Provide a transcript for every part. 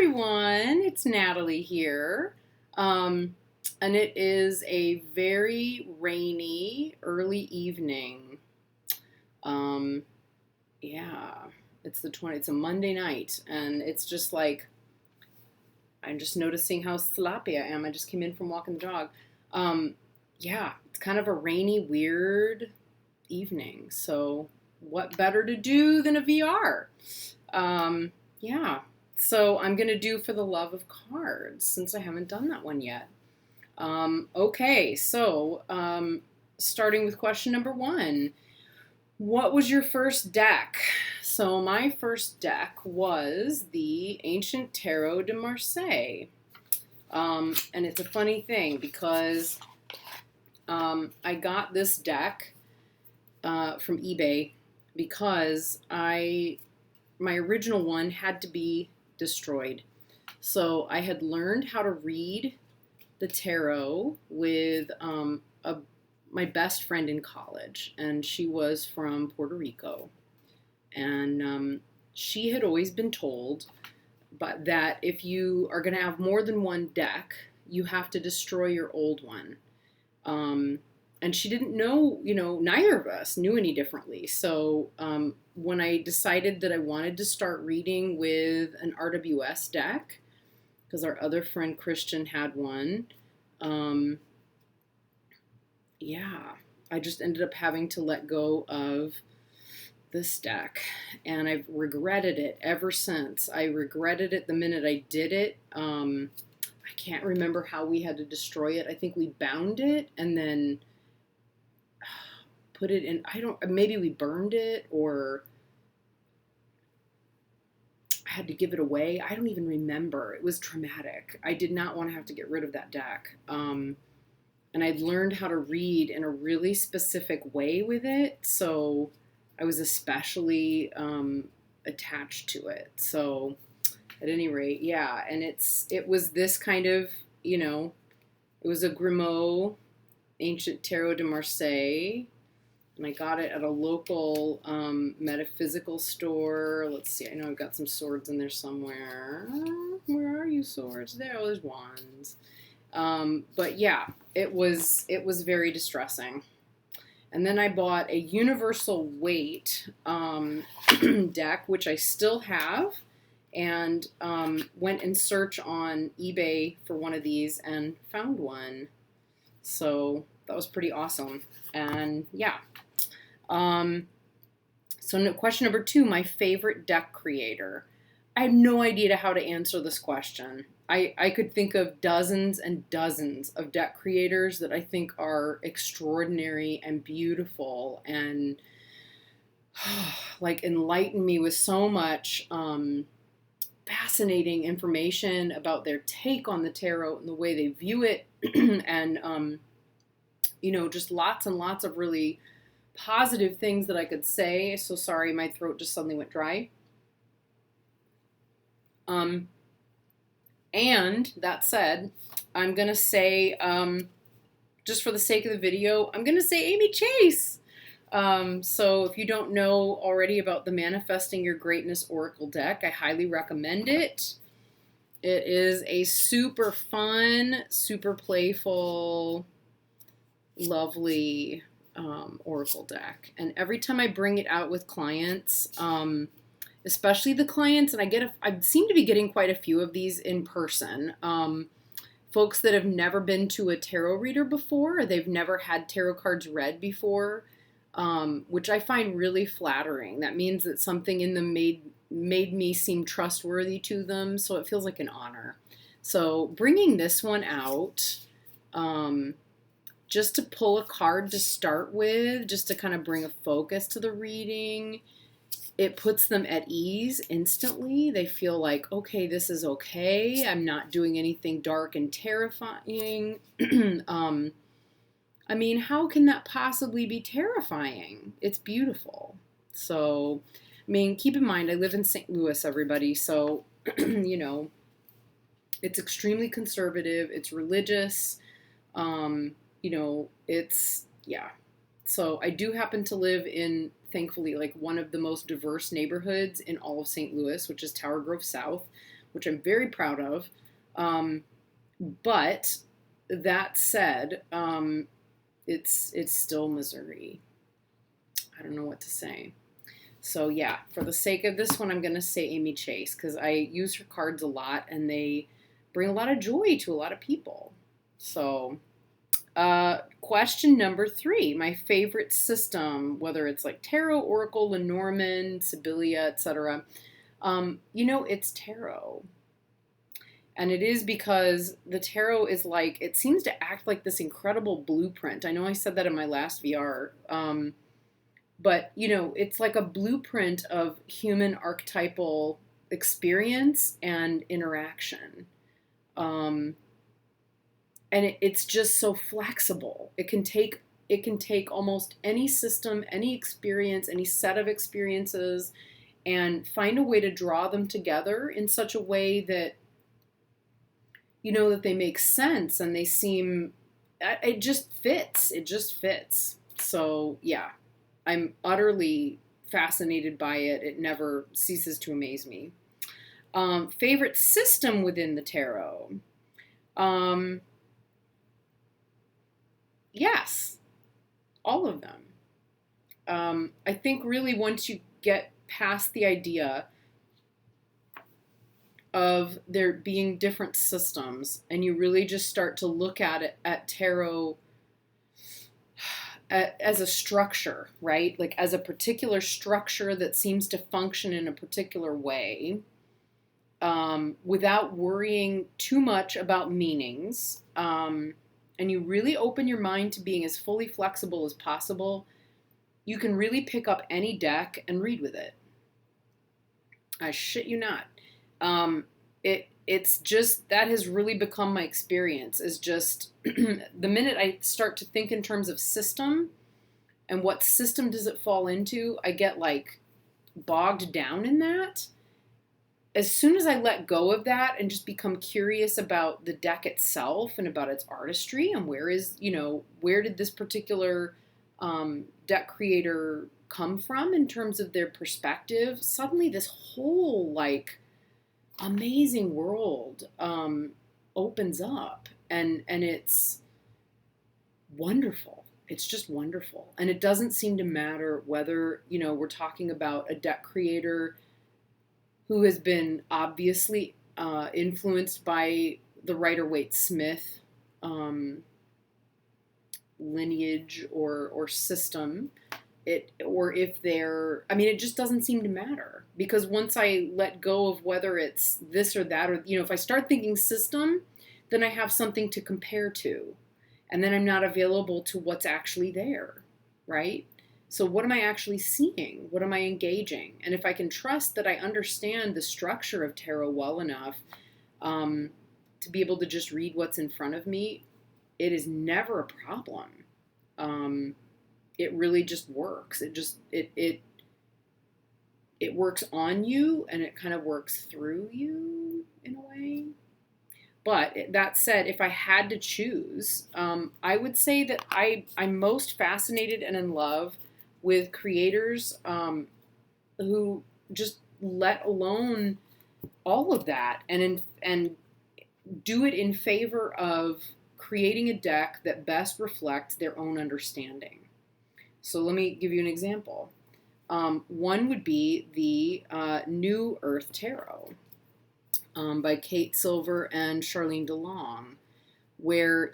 everyone, it's Natalie here. And it is a very rainy early evening. Um, yeah, it's a Monday night, and it's just like I'm just noticing how sloppy I am. I just came in from walking the dog. Um, yeah, it's kind of a rainy, weird evening. So, what better to do than a VR? Yeah. So I'm going to do For the Love of Cards since I haven't done that one yet. Okay, so starting with question number one. What was your first deck? So my first deck was the Ancient Tarot de Marseille. And it's a funny thing because I got this deck from eBay because my original one had to be destroyed. So I had learned how to read the tarot with my best friend in college, and she was from Puerto Rico. And she had always been told that if you are going to have more than one deck, you have to destroy your old one. And she didn't know, neither of us knew any differently. So when I decided that I wanted to start reading with an RWS deck, because our other friend Christian had one, yeah, I just ended up having to let go of this deck. And I've regretted it ever since. I regretted it the minute I did it. I can't remember how we had to destroy it. I think we bound it and then put it in, maybe we burned it or I had to give it away. I don't even remember. It was traumatic. I did not want to have to get rid of that deck. And I'd learned how to read in a really specific way with it. So I was especially attached to it. So at any rate, yeah. And it was this kind of, it was a Grimaud Ancient Tarot de Marseille. And I got it at a local metaphysical store. Let's see. I know I've got some swords in there somewhere. Where are you, swords? There's wands. But yeah, it was very distressing. And then I bought a universal weight deck, which I still have, and went in search on eBay for one of these and found one. So that was pretty awesome. And yeah. So question number two, my favorite deck creator. I have no idea how to answer this question. I could think of dozens and dozens of deck creators that I think are extraordinary and beautiful and like enlighten me with so much fascinating information about their take on the tarot and the way they view it and just lots and lots of really positive things that I could say. So sorry, my throat just suddenly went dry. And that said, I'm going to say, just for the sake of the video, I'm going to say Amy Chase. So if you don't know already about the Manifesting Your Greatness Oracle deck, I highly recommend it. It is a super fun, super playful, lovely Oracle deck. And every time I bring it out with clients, especially the clients, and I seem to be getting quite a few of these in person. Folks that have never been to a tarot reader before, or they've never had tarot cards read before, which I find really flattering. That means that something in them made me seem trustworthy to them, so it feels like an honor. So bringing this one out, just to pull a card to start with, just to kind of bring a focus to the reading, it puts them at ease instantly. They feel like, okay, this is okay. I'm not doing anything dark and terrifying. I mean, how can that possibly be terrifying? It's beautiful. So, I mean, keep in mind, I live in St. Louis, everybody. So, it's extremely conservative. It's religious. Yeah. So I do happen to live in, thankfully, like one of the most diverse neighborhoods in all of St. Louis, which is Tower Grove South, which I'm very proud of. But that said, it's still Missouri. I don't know what to say. So yeah, for the sake of this one, I'm going to say Amy Chase because I use her cards a lot and they bring a lot of joy to a lot of people. So question number 3, my favorite system, whether it's like Tarot, Oracle, Lenormand, Sibylla, etc. It's Tarot. And it is because the tarot is like, it seems to act like this incredible blueprint. I know I said that in my last VR. But, it's like a blueprint of human archetypal experience and interaction. And it's just so flexible. It can take almost any system, any experience, any set of experiences, and find a way to draw them together in such a way that, that they make sense and they seem, it just fits. It just fits. So, yeah. I'm utterly fascinated by it. It never ceases to amaze me. Favorite system within the tarot? Yes, all of them. I think really once you get past the idea of there being different systems and you really just start to look at tarot as a structure, right? Like as a particular structure that seems to function in a particular way, without worrying too much about meanings, and you really open your mind to being as fully flexible as possible, you can really pick up any deck and read with it. I shit you not. It's just, that has really become my experience, is just the minute I start to think in terms of system and what system does it fall into, I get like bogged down in that. As soon as I let go of that and just become curious about the deck itself and about its artistry and where did this particular deck creator come from in terms of their perspective, suddenly this whole like amazing world opens up, and it's wonderful. It's just wonderful. And it doesn't seem to matter whether, we're talking about a deck creator who has been obviously influenced by the Rider-Waite-Smith lineage or system. It just doesn't seem to matter, because once I let go of whether it's this or that, or if I start thinking system, then I have something to compare to, and then I'm not available to what's actually there, right? So what am I actually seeing? What am I engaging? And if I can trust that I understand the structure of tarot well enough to be able to just read what's in front of me, it is never a problem. It really just works. It works on you, and it kind of works through you in a way. But that said, if I had to choose, I would say that I'm most fascinated and in love with creators who just let alone all of that and do it in favor of creating a deck that best reflects their own understanding. So let me give you an example. One would be the New Earth Tarot by Kate Silver and Charlene DeLong, where,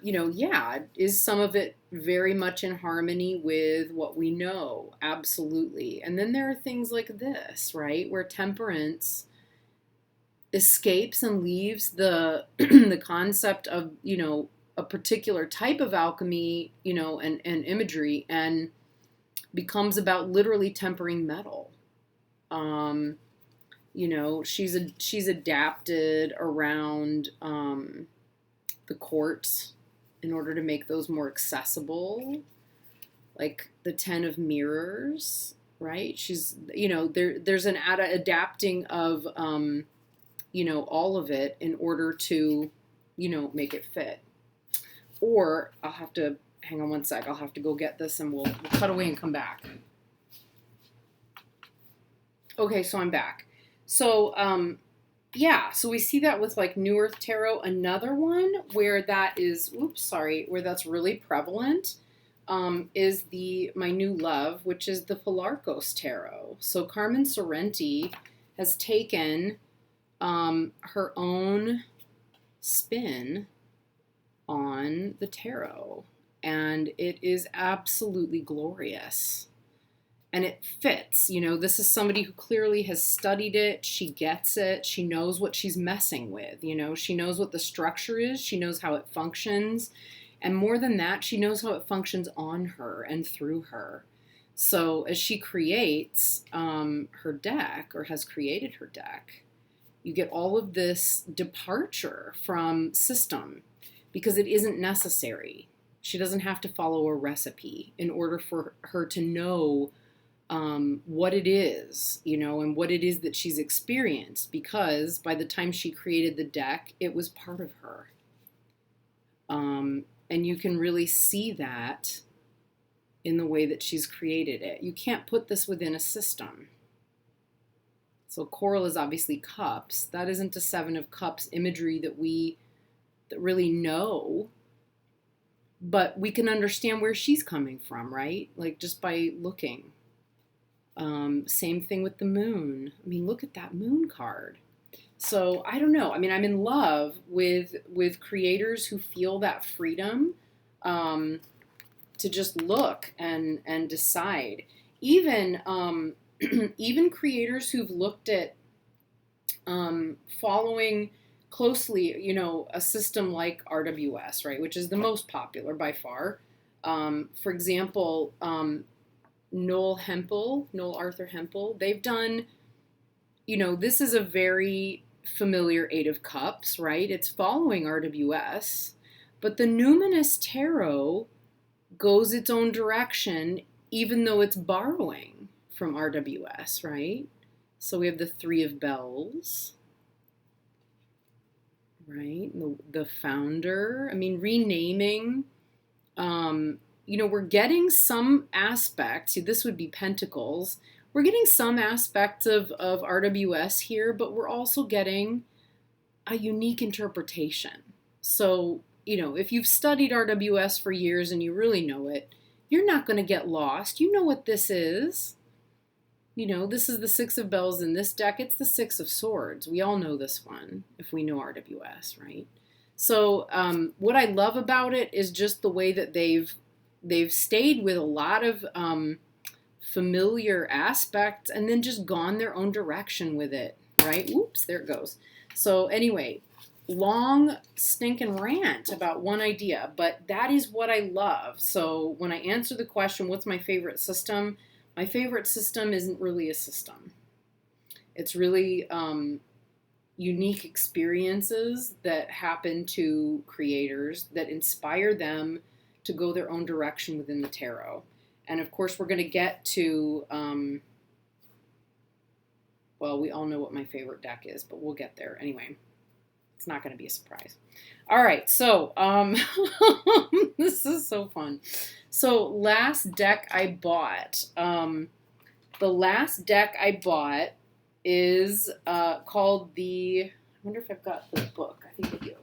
is some of it very much in harmony with what we know? Absolutely. And then there are things like this, right, where temperance escapes and leaves the the concept of, a particular type of alchemy, and imagery, and becomes about literally tempering metal. She's adapted around the quartz in order to make those more accessible, like the 10 of Mirrors, right? She's, there's an adapting of, all of it in order to, make it fit. Or I'll have to, hang on one sec, I'll have to go get this and we'll cut away and come back. Okay, so I'm back. So, yeah, so we see that with like New Earth Tarot. Another one where that is, where that's really prevalent is the My New Love, which is the Philarkos Tarot. So Carmen Sorrenti has taken her own spin on the tarot, and it is absolutely glorious. And it fits. This is somebody who clearly has studied it. She gets it. She knows what she's messing with. She knows what the structure is. She knows how it functions. And more than that, she knows how it functions on her and through her. So as she creates her deck, or has created her deck, you get all of this departure from system because it isn't necessary. She doesn't have to follow a recipe in order for her to know what it is, and what it is that she's experienced, because by the time she created the deck, it was part of her. And you can really see that in the way that she's created it. You can't put this within a system. So coral is obviously cups. That isn't a Seven of Cups imagery that really know, but we can understand where she's coming from, right? Like just by looking. Same thing with the moon. I mean, look at that moon card. So I don't know. I mean, I'm in love with creators who feel that freedom to just look and decide. Even even creators who've looked at following closely, a system like RWS, right, which is the most popular by far. For example, Noel Arthur Hempel, they've done, this is a very familiar Eight of Cups, right? It's following RWS, but the Numinous Tarot goes its own direction, even though it's borrowing from RWS, right? So we have the Three of Bells, right? The Founder. I mean, renaming. We're getting some aspects. See, this would be Pentacles. We're getting some aspects of RWS here, but we're also getting a unique interpretation. So, if you've studied RWS for years and you really know it, you're not going to get lost. You know what this is. This is the Six of Bells in this deck. It's the Six of Swords. We all know this one if we know RWS, right? So what I love about it is just the way that they've stayed with a lot of familiar aspects and then just gone their own direction with it, right? Oops, there it goes. So anyway, long stinking rant about one idea, but that is what I love. So when I answer the question, what's my favorite system? My favorite system isn't really a system. It's really unique experiences that happen to creators that inspire them to go their own direction within the tarot. And of course, we're going to get to, we all know what my favorite deck is, but we'll get there. Anyway, it's not going to be a surprise. All right, so this is so fun. So last deck I bought, is called I wonder if I've got the book. I think I do.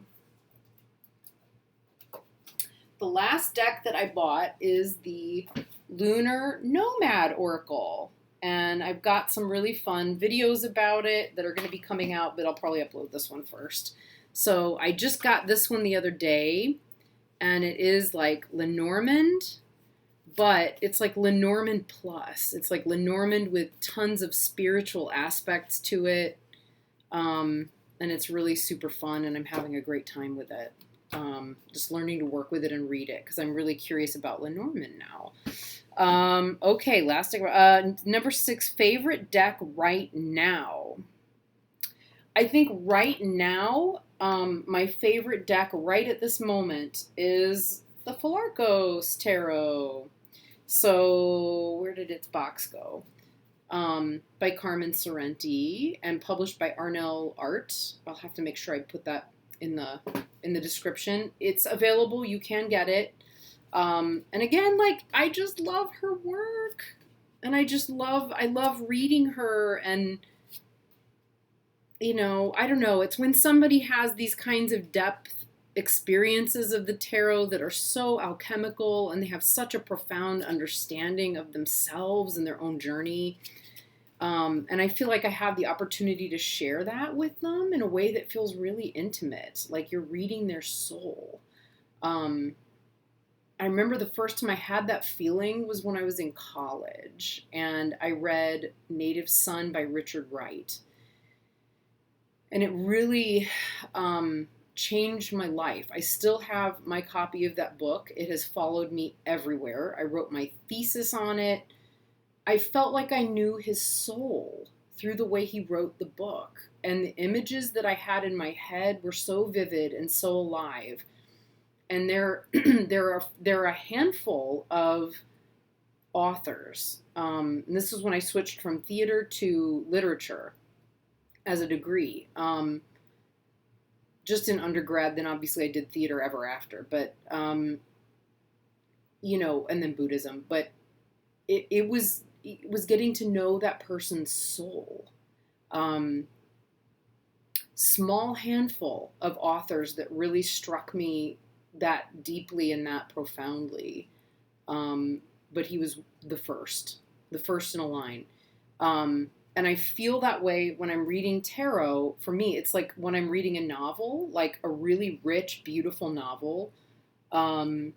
The last deck that I bought is the Lunar Nomad Oracle. And I've got some really fun videos about it that are going to be coming out, but I'll probably upload this one first. So I just got this one the other day, and it is like Lenormand, but it's like Lenormand plus. It's like Lenormand with tons of spiritual aspects to it, and it's really super fun, and I'm having a great time with it. Just learning to work with it and read it, because I'm really curious about Lenormand now. Okay, last deck. Number 6, favorite deck right now. I think right now, my favorite deck right at this moment is the Philarkos Tarot. So where did its box go? By Carmen Sorrenti and published by Arnell Art. I'll have to make sure I put that in the description. It's available. You can get it. And again, I just love her work, and I love reading her, and I don't know. It's when somebody has these kinds of depth experiences of the tarot that are so alchemical and they have such a profound understanding of themselves and their own journey. And I feel like I have the opportunity to share that with them in a way that feels really intimate, like you're reading their soul. Um, I remember the first time I had that feeling was when I was in college and I read Native Son by Richard Wright. And it really changed my life. I still have my copy of that book. It has followed me everywhere. I wrote my thesis on it. I felt like I knew his soul through the way he wrote the book. And the images that I had in my head were so vivid and so alive. And there are a handful of authors. And this is when I switched from theater to literature as a degree. Just in undergrad, then obviously I did theater ever after. But and then Buddhism. But it was getting to know that person's soul. Small handful of authors that really struck me that deeply and that profoundly. But he was the first in a line. And I feel that way when I'm reading tarot. For me, it's like when I'm reading a novel, like a really rich, beautiful novel, and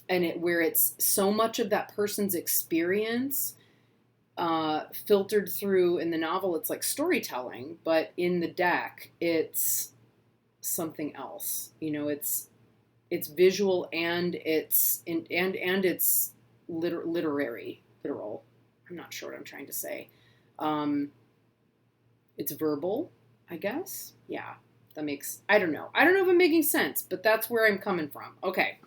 where it's so much of that person's experience filtered through. In the novel, it's like storytelling, but in the deck, it's something else. It's visual and it's it's literal. I'm not sure what I'm trying to say. It's verbal, I guess. Yeah, I don't know. I don't know if I'm making sense, but that's where I'm coming from. Okay.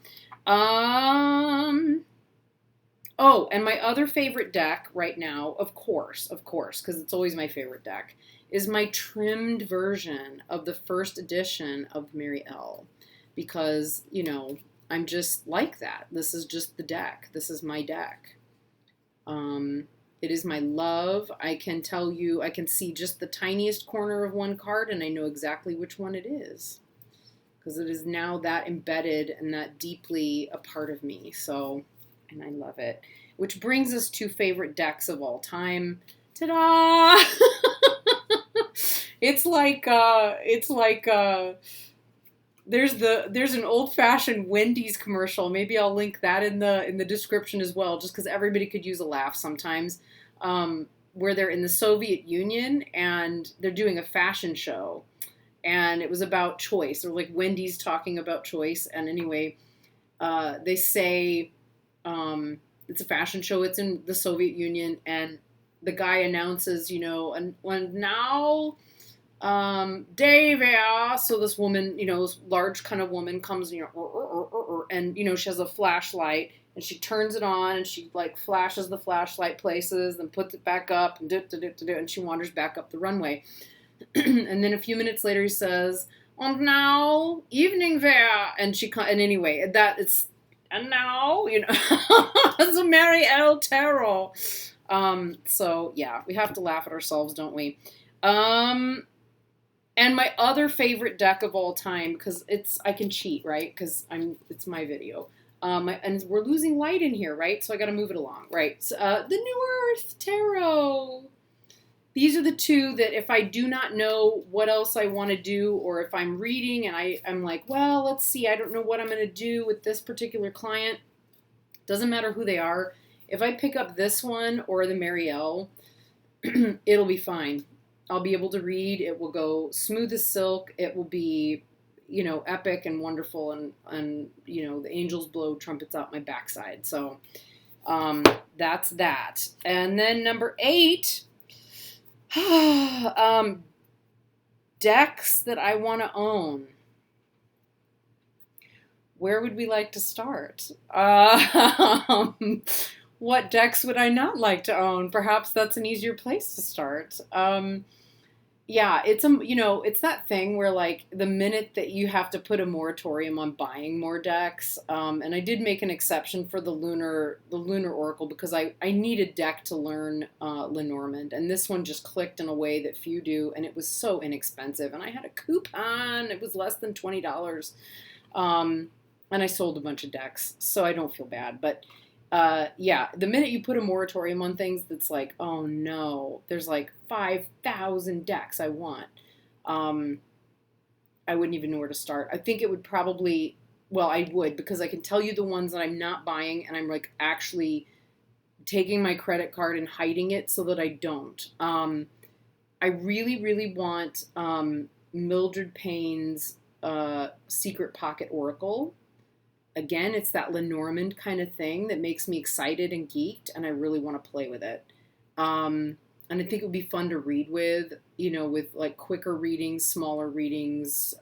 Oh, and my other favorite deck right now, of course, because it's always my favorite deck, is my trimmed version of the first edition of Mary L. Because, I'm just like that. This is just the deck. This is my deck. It is my love. I can tell you, I can see just the tiniest corner of one card and I know exactly which one it is. Because it is now that embedded and that deeply a part of me. So, and I love it. Which brings us to favorite decks of all time. Ta-da! It's like there's an old-fashioned Wendy's commercial. Maybe I'll link that in the description as well, just because everybody could use a laugh sometimes. Where they're in the Soviet Union and they're doing a fashion show, and it was about choice. They're like Wendy's talking about choice, and anyway, they say it's a fashion show. It's in the Soviet Union, and the guy announces, and now. Davia. So this woman, this large kind of woman comes, and she has a flashlight and she turns it on and she like flashes the flashlight places and puts it back up and she wanders back up the runway. And then a few minutes later he says, "And now evening there," and anyway and now it's a Mary L. Tarot. So yeah, we have to laugh at ourselves, don't we? And my other favorite deck of all time, because I can cheat, right? Because it's my video. And we're losing light in here, right? So I got to move it along, right? So, the New Earth Tarot. These are the two that if I do not know what else I want to do, or if I'm reading and I'm like, well, let's see, I don't know what I'm going to do with this particular client. Doesn't matter who they are. If I pick up this one or the Mary L., it'll be fine. I'll be able to read. It will go smooth as silk. It will be, epic and wonderful. And the angels blow trumpets out my backside. So that's that. And then number 8, decks that I want to own. Where would we like to start? What decks would I not like to own? Perhaps that's an easier place to start. Yeah, it's that thing where like the minute that you have to put a moratorium on buying more decks, and I did make an exception for the lunar oracle because I need a deck to learn Lenormand, and this one just clicked in a way that few do, and it was so inexpensive, and I had a coupon. It was less than $20. Um, and I sold a bunch of decks, so I don't feel bad. But yeah, the minute you put a moratorium on things, that's like, oh no, there's like 5,000 decks I want. Um, I wouldn't even know where to start. I think it would probably, well, I would because I can tell you the ones that I'm not buying, and I'm like actually taking my credit card and hiding it so that I don't. I really, really want Mildred Payne's Secret Pocket Oracle. Again, it's that Lenormand kind of thing that makes me excited and geeked, and I really want to play with it. And I think it would be fun to read with like quicker readings, smaller readings,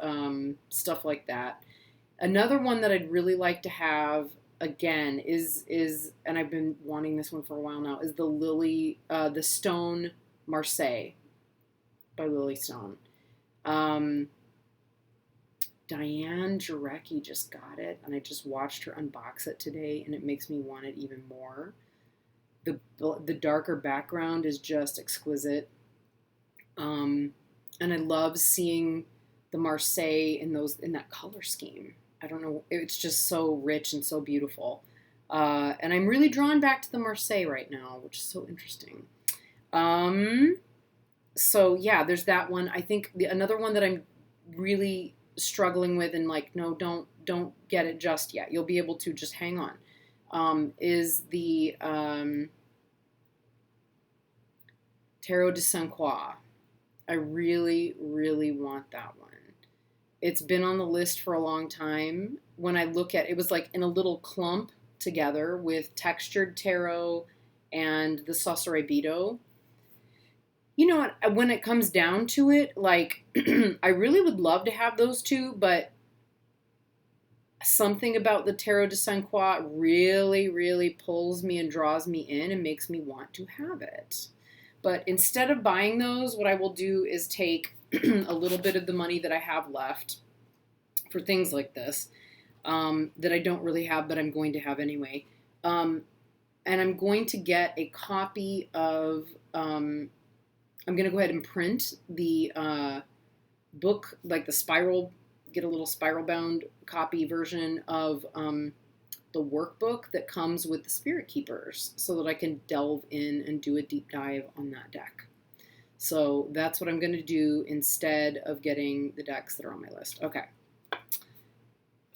stuff like that. Another one that I'd really like to have again is and I've been wanting this one for a while now is the Stone Marseille by Lily Stone. Um, Diane Jarecki just got it, and I just watched her unbox it today, and it makes me want it even more. The darker background is just exquisite, and I love seeing the Marseille in that color scheme. I don't know, it's just so rich and so beautiful, and I'm really drawn back to the Marseille right now, which is so interesting. Um, so yeah, there's that one. I think another one that I'm really struggling with and like, no, don't get it just yet. You'll be able to just hang on. Is the Tarot de Saint Croix. I really, really want that one. It's been on the list for a long time. When I look at it, was like in a little clump together with textured tarot and the Sorcerer Beto. You know what? When it comes down to it, like, I really would love to have those two, but something about the Tarot de Saint Croix really, really pulls me and draws me in and makes me want to have it. But instead of buying those, what I will do is take a little bit of the money that I have left for things like this, that I don't really have, but I'm going to have anyway. And I'm going to get a copy of. I'm going to go ahead and print the book, like the spiral, get a little spiral bound copy version of the workbook that comes with the Spirit Keepers so that I can delve in and do a deep dive on that deck. So that's what I'm going to do instead of getting the decks that are on my list. Okay.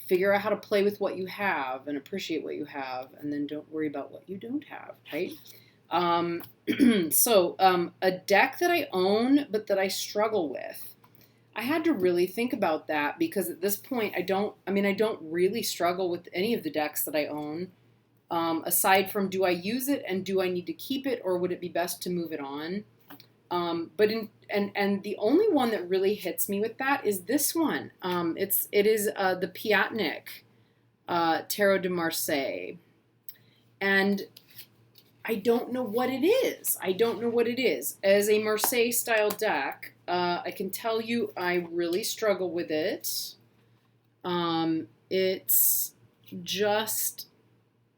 Figure out how to play with what you have and appreciate what you have, and then don't worry about what you don't have, right? A deck that I own but that I struggle with. I had to really think about that because at this point I don't really struggle with any of the decks that I own. Aside from, do I use it and do I need to keep it, or would it be best to move it on? And the only one that really hits me with that is this one. It is the Piatnik Tarot de Marseille, and I don't know what it is. I don't know what it is. As a Marseille style deck, I can tell you I really struggle with it. It's just,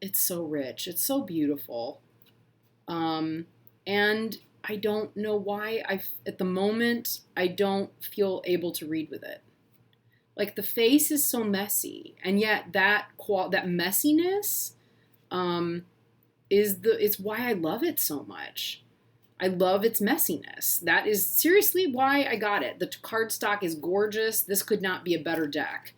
it's so rich. It's so beautiful. And I don't know why at the moment, I don't feel able to read with it. Like the face is so messy, and yet that messiness, it's why I love it so much. I love its messiness. That is seriously why I got it. The cardstock is gorgeous. This could not be a better deck.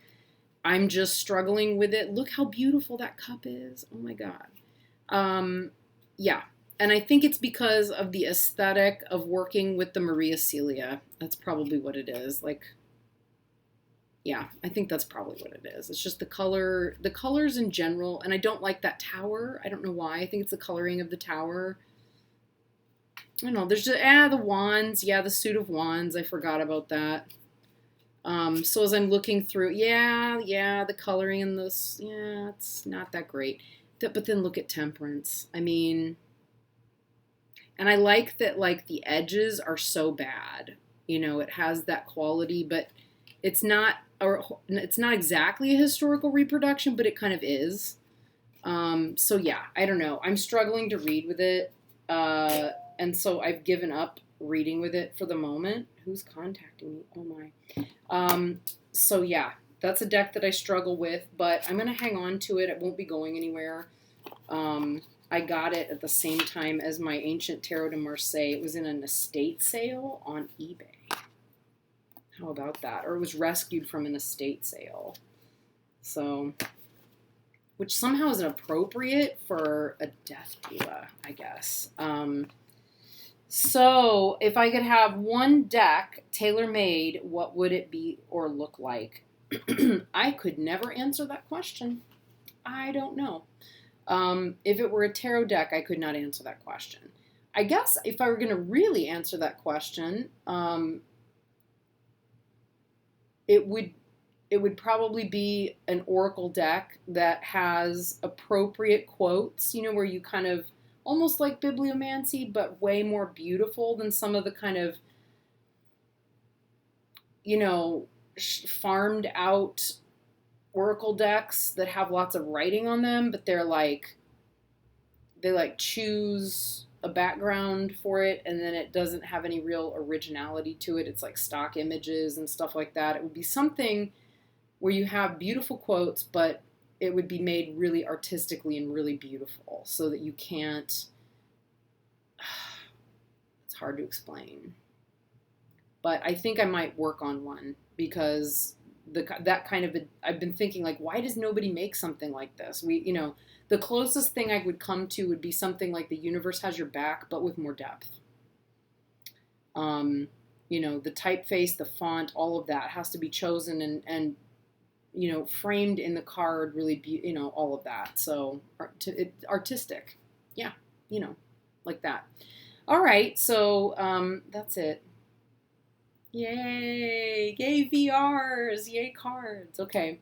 I'm just struggling with it. Look how beautiful that cup is. Oh my God. Yeah. And I think it's because of the aesthetic of working with the Maria Celia. That's probably what it is. Like, yeah, I think that's probably what it is. It's just the colors in general. And I don't like that tower. I don't know why. I think it's the coloring of the tower. I don't know. There's just, the wands. Yeah, the suit of wands. I forgot about that. So as I'm looking through, the coloring in this, it's not that great. But then look at Temperance. I mean, and I like that, like, the edges are so bad. It has that quality, but it's not, or it's not exactly a historical reproduction, but it kind of is. So yeah, I don't know. I'm struggling to read with it, and so I've given up reading with it for the moment. Who's contacting me? Oh my. So yeah, that's a deck that I struggle with, but I'm gonna hang on to it. It won't be going anywhere. I got it at the same time as my Ancient Tarot de Marseille. It was in an estate sale on eBay. How about that? Or it was rescued from an estate sale. So, which somehow is appropriate for a death doula, I guess. So, if I could have one deck tailor-made, what would it be or look like? I could never answer that question. I don't know. If it were a tarot deck, I could not answer that question. I guess if I were going to really answer that question, it would probably be an oracle deck that has appropriate quotes, where you kind of almost like bibliomancy, but way more beautiful than some of the kind of, farmed out oracle decks that have lots of writing on them, but they choose a background for it, and then it doesn't have any real originality to it. It's like stock images and stuff like that. It would be something where you have beautiful quotes, but it would be made really artistically and really beautiful so that you can't, it's hard to explain. But I think I might work on one because that kind of, I've been thinking like, why does nobody make something like this? The closest thing I would come to would be something like The Universe Has Your Back, but with more depth. The typeface, the font, all of that has to be chosen and framed in the card, really, all of that. So artistic. Yeah, like that. All right, so that's it. Yay! Yay VRs! Yay cards! Okay.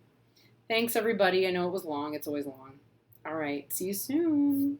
Thanks, everybody. I know it was long. It's always long. All right. See you soon.